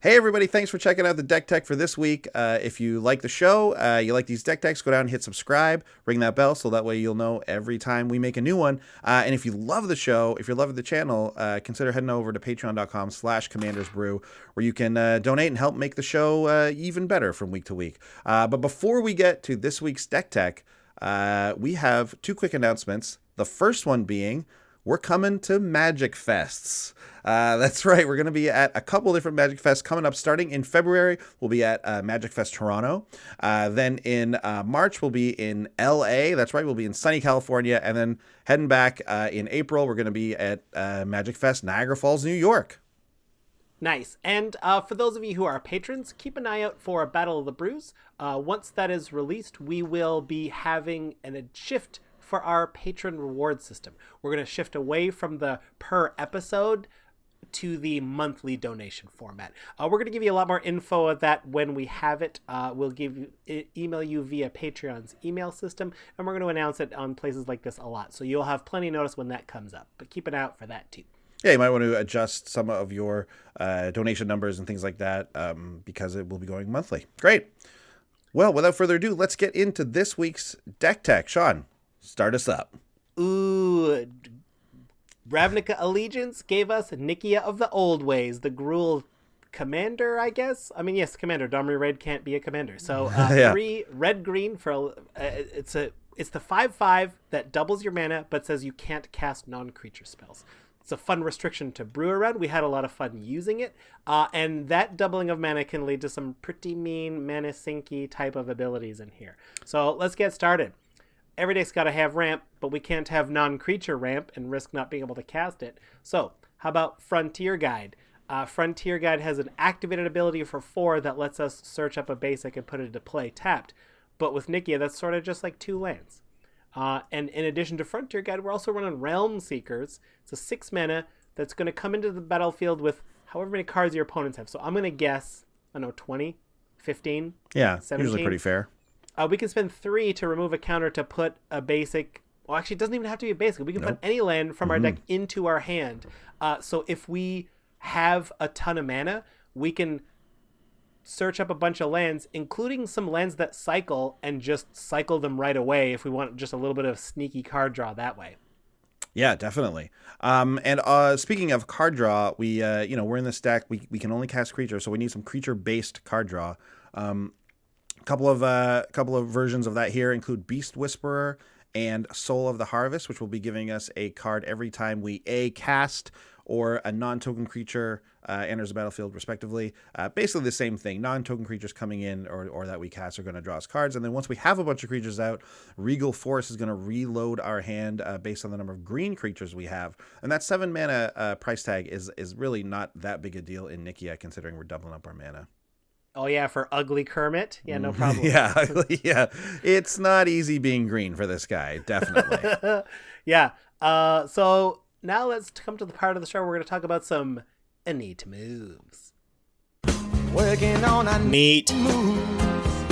Hey, everybody. Thanks for checking out the deck tech for this week. If you like the show, you like these deck techs, go down and hit subscribe, ring that bell so that way you'll know every time we make a new one. And if you love the show, if you're loving the channel, consider heading over to patreon.com/commandersbrew where you can donate and help make the show even better from week to week. But before we get to this week's deck tech, we have two quick announcements. The first one being, we're coming to Magic Fests. That's right. We're going to be at a couple different Magic Fests coming up starting in February. We'll be at Magic Fest Toronto. Then in March, we'll be in LA. That's right. We'll be in sunny California. And then heading back in April, we're going to be at Magic Fest Niagara Falls, New York. Nice. And for those of you who are patrons, keep an eye out for Battle of the Brews. Once that is released, we will be having a shift for our patron reward system. We're going to shift away from the per episode to the monthly donation format. We're going to give you a lot more info of that when we have it. We'll email you via Patreon's email system, and we're going to announce it on places like this a lot. So you'll have plenty of notice when that comes up, but keep an eye out for that too. Yeah, you might want to adjust some of your donation numbers and things like that because it will be going monthly. Great. Well, without further ado, let's get into this week's deck tech. Sean, start us up. Ooh, Ravnica Allegiance gave us Nikya of the old ways, the Gruul commander, I guess. I mean, yes, commander. Domri Red can't be a commander. So 3 red-green for it's the 5/5 that doubles your mana, but says you can't cast non-creature spells. It's a fun restriction to brew around. We had a lot of fun using it, and that doubling of mana can lead to some pretty mean mana sinky type of abilities in here. So let's get started. Every deck's got to have ramp, but we can't have non-creature ramp and risk not being able to cast it. So how about Frontier Guide? Frontier Guide has an activated ability for 4 that lets us search up a basic and put it into play tapped. But with Nikya, that's sort of just like 2 lands. And in addition to Frontier Guide, we're also running Realm Seekers. It's a 6 mana that's going to come into the battlefield with however many cards your opponents have. So I'm going to guess, 20, 15, yeah, 17. Usually pretty fair. We can spend 3 to remove a counter to put a basic. Well, actually, it doesn't even have to be a basic. We can put any land from our deck into our hand. So if we have a ton of mana, we can search up a bunch of lands, including some lands that cycle, and just cycle them right away if we want just a little bit of sneaky card draw that way. Yeah, definitely. And speaking of card draw, we we're in this deck. We can only cast creatures, so we need some creature-based card draw. Couple of versions of that here include Beast Whisperer and Soul of the Harvest, which will be giving us a card every time we cast or a non-token creature enters the battlefield, respectively. Basically the same thing. Non-token creatures coming in or that we cast are going to draw us cards. And then once we have a bunch of creatures out, Regal Force is going to reload our hand based on the number of green creatures we have. And that 7 mana price tag is really not that big a deal in Nikya, considering we're doubling up our mana. Oh, yeah, for Ugly Kermit? Yeah, no problem. Yeah. It's not easy being green for this guy, definitely. Yeah. So now let's come to the part of the show where we're going to talk about some neat moves. Working on a Neat moves.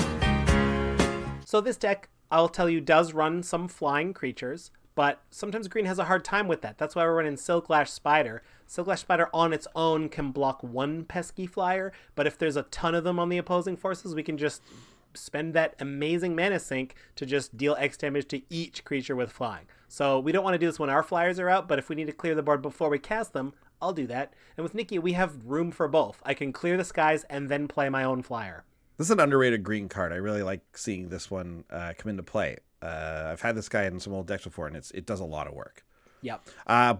So this deck, I'll tell you, does run some flying creatures, but sometimes green has a hard time with that. That's why we're running Silklash Spider. Silklash Spider on its own can block 1 pesky flyer, but if there's a ton of them on the opposing forces, we can just spend that amazing mana sink to just deal X damage to each creature with flying. So we don't want to do this when our flyers are out, but if we need to clear the board before we cast them, I'll do that. And with Nikya, we have room for both. I can clear the skies and then play my own flyer. This is an underrated green card. I really like seeing this one come into play. I've had this guy in some old decks before, and it does a lot of work. Yep.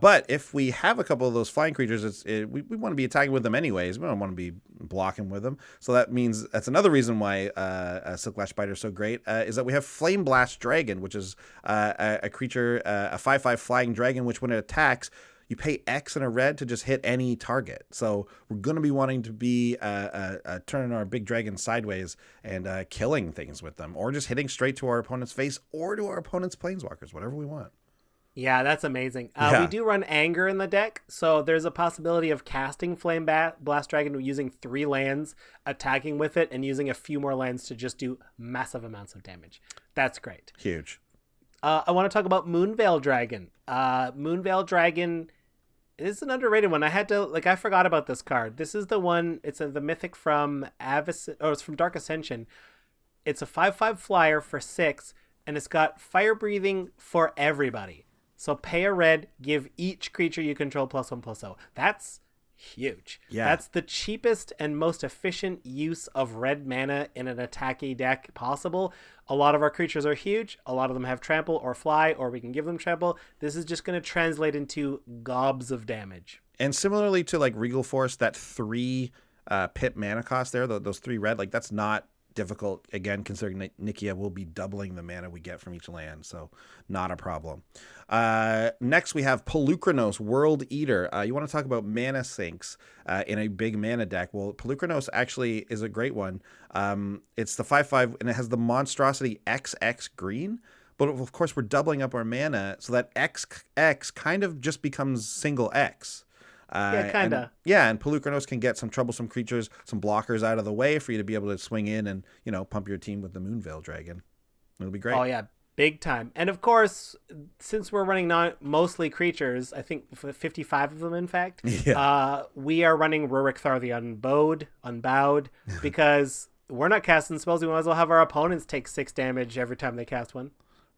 But if we have a couple of those flying creatures, we want to be attacking with them anyways. We don't want to be blocking with them. So that means that's another reason why Silklash Spider is so great, is that we have Flame Blast Dragon, which is a creature, a 5/5 flying dragon, which when it attacks, you pay X and a red to just hit any target. So we're going to be wanting to be turning our big dragon sideways and killing things with them, or just hitting straight to our opponent's face or to our opponent's planeswalkers, whatever we want. Yeah, that's amazing. We do run Anger in the deck, so there's a possibility of casting Flame Blast Dragon using 3 lands, attacking with it, and using a few more lands to just do massive amounts of damage. That's great. Huge. I want to talk about Moonveil Dragon. Moonveil Dragon It's an underrated one. I forgot about this card. This is the one, it's the mythic from it's from Dark Ascension. It's a 5/5 flyer for 6, and it's got fire breathing for everybody. So pay a red, give each creature you control +1/+0. That's huge. Yeah. That's the cheapest and most efficient use of red mana in an attacky deck possible. A lot of our creatures are huge. A lot of them have trample or fly, or we can give them trample. This is just going to translate into gobs of damage. And similarly to like Regal Force, that 3 pip mana cost there, those 3 red, like that's not difficult, again, considering that Nikya will be doubling the mana we get from each land, so not a problem. Next we have Polukranos, World Eater. You want to talk about mana sinks in a big mana deck? Well, Polukranos actually is a great one. It's the 5/5 and it has the monstrosity XX green, but of course we're doubling up our mana, so that XX kind of just becomes single X. Yeah, kind of. And Polukranos can get some troublesome creatures, some blockers out of the way for you to be able to swing in and, pump your team with the Moonveil Dragon. It'll be great. Oh, yeah, big time. And of course, since we're running mostly creatures, I think 55 of them, in fact, we are running Rurikthar the Unbowed, because we're not casting spells. We might as well have our opponents take 6 damage every time they cast one.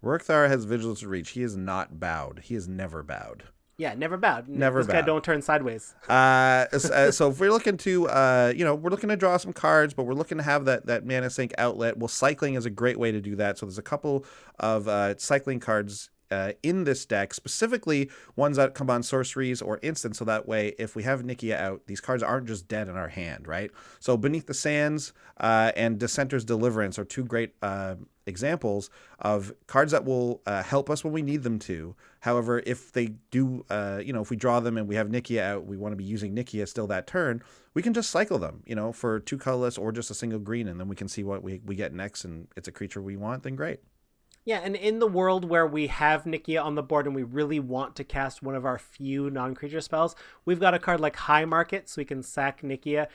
Rurikthar has Vigilance to Reach. He is not bowed. He is never bowed. Yeah, never bowed. This guy don't turn sideways. So if we're looking to, we're looking to draw some cards, but we're looking to have that mana sink outlet. Well, cycling is a great way to do that. So there's a couple of cycling cards in this deck, specifically ones that come on sorceries or instants. So that way, if we have Nikya out, these cards aren't just dead in our hand, right? So Beneath the Sands and Dissenter's Deliverance are 2 great examples of cards that will help us when we need them to. However, if they do, if we draw them and we have Nikya out, we want to be using Nikya still that turn, we can just cycle them, for 2 colorless or just a single green, and then we can see what we get next, and it's a creature we want, then great. Yeah, and in the world where we have Nikya on the board and we really want to cast one of our few non-creature spells, we've got a card like High Market, so we can sack Nikya.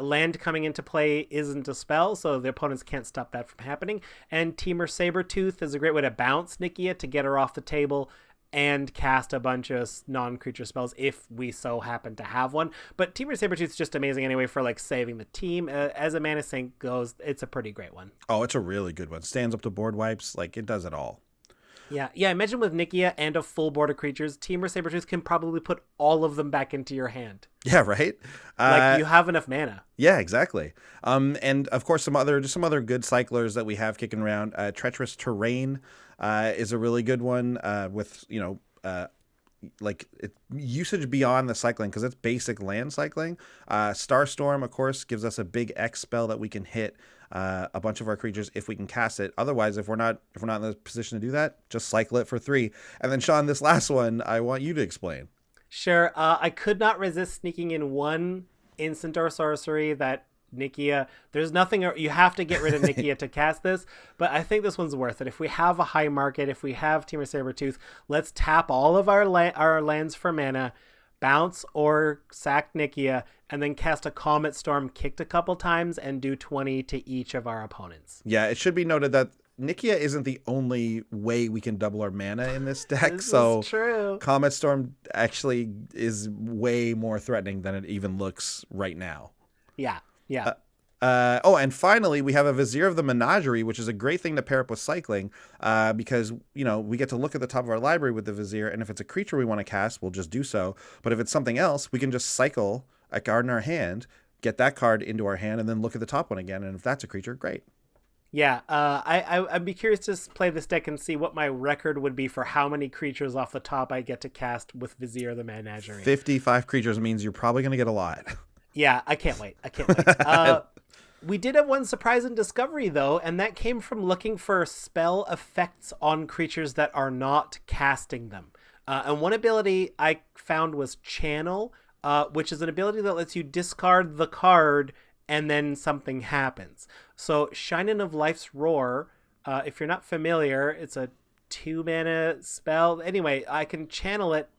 Land coming into play isn't a spell, so the opponents can't stop that from happening. And Temur Sabertooth is a great way to bounce Nikya to get her off the table and cast a bunch of non-creature spells if we so happen to have one. But Temur Sabertooth is just amazing anyway for like saving the team. As a mana sink goes, it's a pretty great one. Oh, it's a really good one. Stands up to board wipes, like it does it all. Yeah. Imagine with Nikya and a full board of creatures, Temur Sabertooth can probably put all of them back into your hand. Yeah, right. Like you have enough mana. Yeah, exactly. And of course, some other good cyclers that we have kicking around. Treacherous Terrain is a really good one with usage beyond the cycling, because it's basic land cycling. Starstorm, of course, gives us a big X spell that we can hit a bunch of our creatures if we can cast it. Otherwise, if we're not in the position to do that, just cycle it for 3. And then Sean, this last one, I want you to explain. Sure. I could not resist sneaking in one instant or sorcery that Nikya, there's nothing, you have to get rid of Nikya to cast this, but I think this one's worth it. If we have a High Market, if we have Temur Sabertooth, let's tap all of our lands for mana, bounce or sack Nikya, and then cast a Comet Storm kicked a couple times and do 20 to each of our opponents. Yeah, it should be noted that Nikya isn't the only way we can double our mana in this deck. This so is true. Comet Storm actually is way more threatening than it even looks right now. Yeah. And finally, we have a Vizier of the Menagerie, which is a great thing to pair up with cycling because, we get to look at the top of our library with the Vizier, and if it's a creature we want to cast, we'll just do so. But if it's something else, we can just cycle a card in our hand, get that card into our hand, and then look at the top one again. And if that's a creature, great. Yeah, I'd be curious to play this deck and see what my record would be for how many creatures off the top I get to cast with Vizier of the Menagerie. 55 creatures means you're probably going to get a lot. Yeah, I can't wait. We did have one surprise and discovery, though, and that came from looking for spell effects on creatures that are not casting them. And one ability I found was Channel, which is an ability that lets you discard the card and then something happens. So Shining of Life's Roar, if you're not familiar, it's a 2-mana spell. Anyway, I can channel it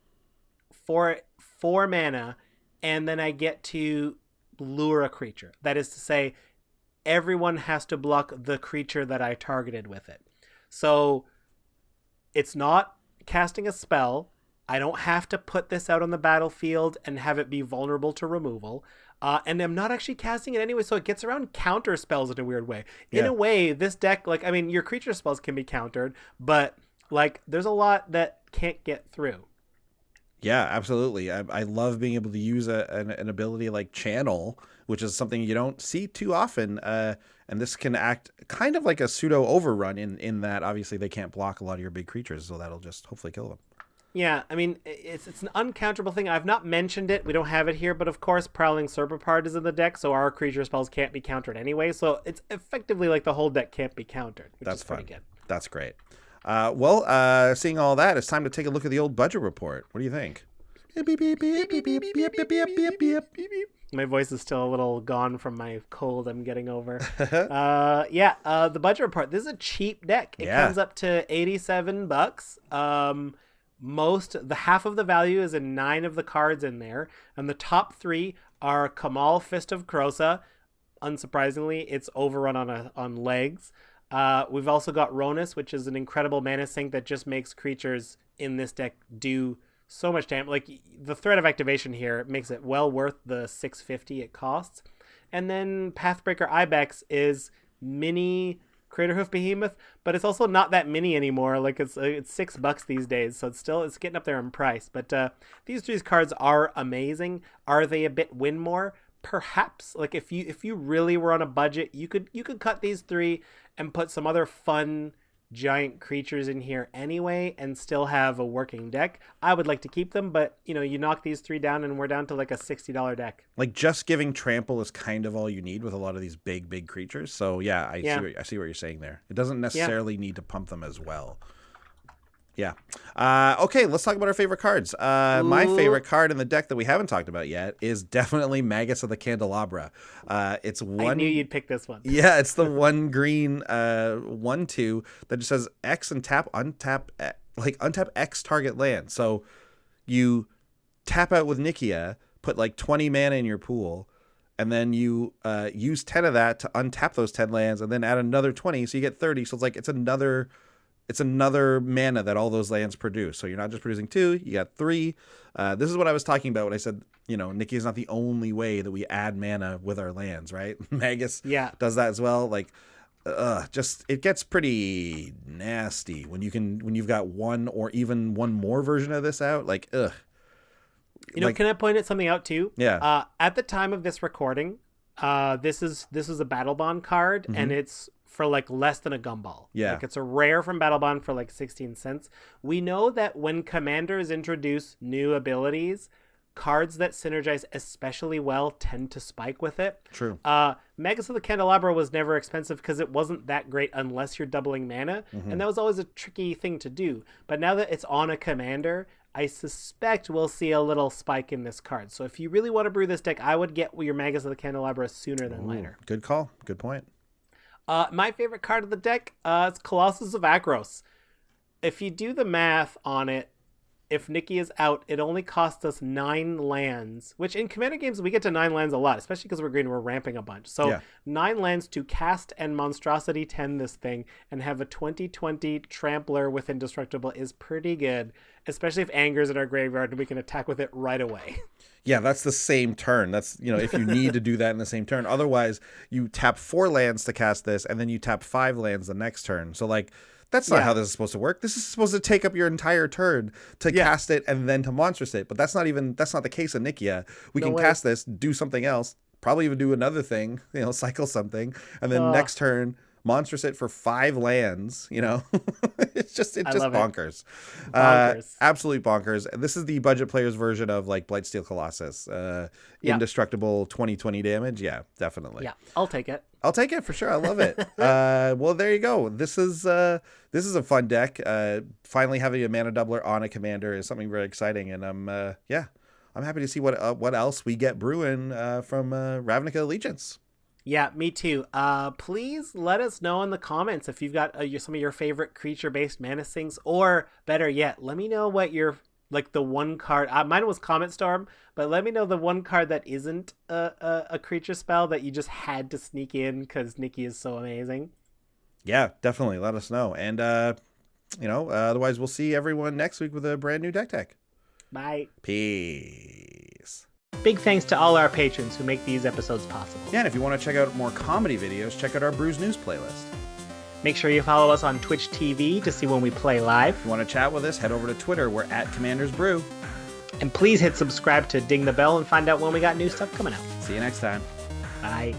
for 4 mana, and then I get to lure a creature. That is to say, everyone has to block the creature that I targeted with it. So it's not casting a spell. I don't have to put this out on the battlefield and have it be vulnerable to removal. And I'm not actually casting it anyway, so it gets around counter spells in a weird way. In a way, this deck, like, I mean, your creature spells can be countered, but, like, there's a lot that can't get through. Yeah, absolutely. I love being able to use an ability like Channel, which is something you don't see too often. And this can act kind of like a pseudo overrun in that obviously they can't block a lot of your big creatures, so that'll just hopefully kill them. Yeah, I mean, it's an uncounterable thing. I've not mentioned it. We don't have it here, but of course, Prowling Serpapard is in the deck, so our creature spells can't be countered anyway. So it's effectively like the whole deck can't be countered, which That's is pretty fun. good. That's great. Seeing all that, it's time to take a look at the old budget report. What do you think? My voice is still a little gone from my cold I'm getting over. The budget report. This is a cheap deck. It comes up to $87. The half of the value is in 9 of the cards in there, and the top 3 are Kamal, Fist of Krosa. Unsurprisingly, it's overrun on legs. We've also got Ronus, which is an incredible mana sink that just makes creatures in this deck do so much damage. Like, the threat of activation here makes it well worth the $650 it costs. And then Pathbreaker Ibex is mini Craterhoof Behemoth, but it's also not that mini anymore. Like, it's $6 these days, so it's getting up there in price. But these 3 cards are amazing. Are they a bit win more? Perhaps. Like, if you really were on a budget, you could cut these 3 and put some other fun giant creatures in here anyway and still have a working deck. I would like to keep them, but you knock these 3 down and we're down to like a $60 deck. Like, just giving trample is kind of all you need with a lot of these big creatures. So I see what you're saying there. It doesn't necessarily need to pump them as well. Yeah. Okay, let's talk about our favorite cards. My favorite card in the deck that we haven't talked about yet is definitely Magus of the Candelabra. It's one. I knew you'd pick this one. Yeah, it's the 1 green 1/2 that just says X and untap X target land. So you tap out with Nikya, put like 20 mana in your pool, and then you use 10 of that to untap those 10 lands, and then add another 20, so you get 30. So it's another mana that all those lands produce. So you're not just producing 2, you got 3. This is what I was talking about when I said, Nikya is not the only way that we add mana with our lands, right? Magus does that as well. Like, it gets pretty nasty when you've got 1 or even 1 more version of this out. Like, ugh. Can I point something out too? Yeah. At the time of this recording, this is a Battle Bond card, and it's for like less than a gumball. Yeah. Like, it's a rare from Battle Bond for like 16 cents. We know that when commanders introduce new abilities, cards that synergize especially well tend to spike with it. True. Magus of the Candelabra was never expensive because it wasn't that great unless you're doubling mana, and that was always a tricky thing to do. But now that it's on a commander, I suspect we'll see a little spike in this card. So if you really want to brew this deck, I would get your Magus of the Candelabra sooner than later. Good call. Good point. My favorite card of the deck is Colossus of Akros. If you do the math on it, if Nikki is out, it only costs us 9 lands, which in Commander games, we get to 9 lands a lot, especially because we're green, we're ramping a bunch. So 9 lands to cast and Monstrosity 10 this thing and have a 20/20 Trampler with Indestructible is pretty good, especially if Anger's in our graveyard and we can attack with it right away. Yeah, that's the same turn. That's, if you need to do that in the same turn. Otherwise, you tap 4 lands to cast this, and then you tap 5 lands the next turn. So, like, that's not how this is supposed to work. This is supposed to take up your entire turn to cast it and then to monstrous it. But that's not the case in Nikya. We can cast this, do something else, probably even do another thing, cycle something, and then next turn monstrous it for 5 lands. It's just bonkers. Absolute bonkers. This is the budget player's version of like Blightsteel Colossus. Indestructible 20/20 damage. Yeah, definitely. Yeah, I'll take it. I'll take it for sure. I love it. Well, there you go. This is a fun deck. Finally having a mana doubler on a commander is something very exciting, and I'm happy to see what else we get brewing from Ravnica Allegiance. Yeah, me too. Please let us know in the comments if you've got some of your favorite creature-based mana sinks, or better yet, let me know what your the one card. Mine was Comet Storm, but let me know the one card that isn't a creature spell that you just had to sneak in because Nikki is so amazing. Yeah, definitely. Let us know, and otherwise we'll see everyone next week with a brand new deck tech. Bye. Peace. Big thanks to all our patrons who make these episodes possible. Yeah, and if you want to check out more comedy videos, check out our Brews News playlist. Make sure you follow us on Twitch TV to see when we play live. If you want to chat with us, head over to Twitter. We're at Commanders Brew. And please hit subscribe to ding the bell and find out when we got new stuff coming out. See you next time. Bye.